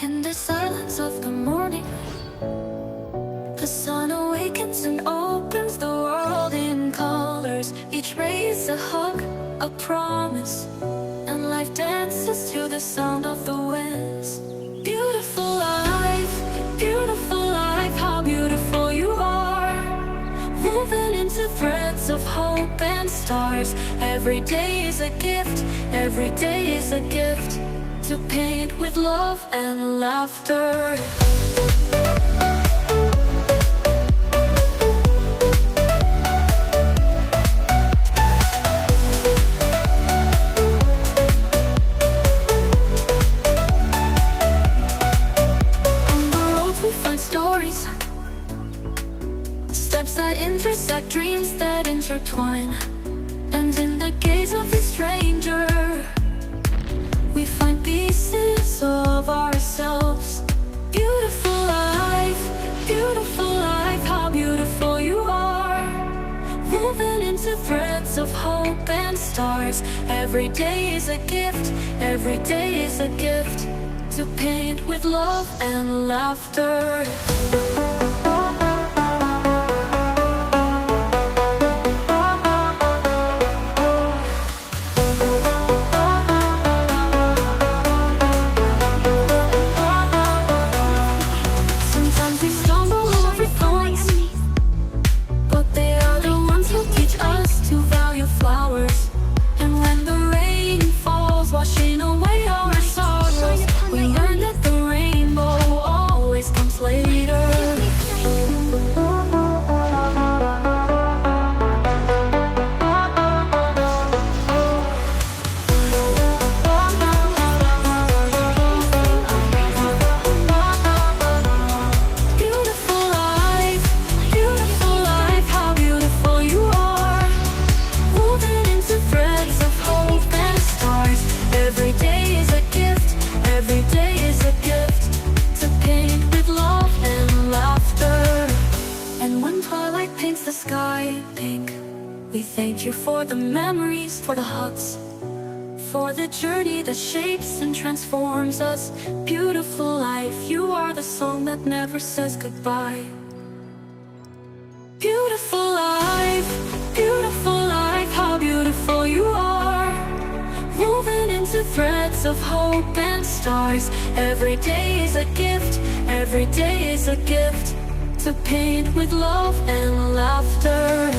In the silence of the morning, the sun awakens and opens the world in colors. Each ray is a hug, a promise, and life dances to the sound of the winds. Beautiful life, how beautiful you are. Woven into threads of hope and stars. Every day is a gift, every day is a gift, to paint with love and laughter. On the road we find stories, steps that intersect, dreams that intertwine. And in the gaze of a stranger, we find pieces of ourselves. Beautiful life, how beautiful you are. Woven into threads of hope and stars. Every day is a gift, every day is a gift, to paint with love and laughter. The sky pink, we thank you for the memories, for the hugs, for the journey that shapes and transforms us. Beautiful life, you are the song that never says goodbye. Beautiful life, how beautiful you are. Woven into threads of hope and stars. Every day is a gift, every day is a gift, to paint with love and laughter.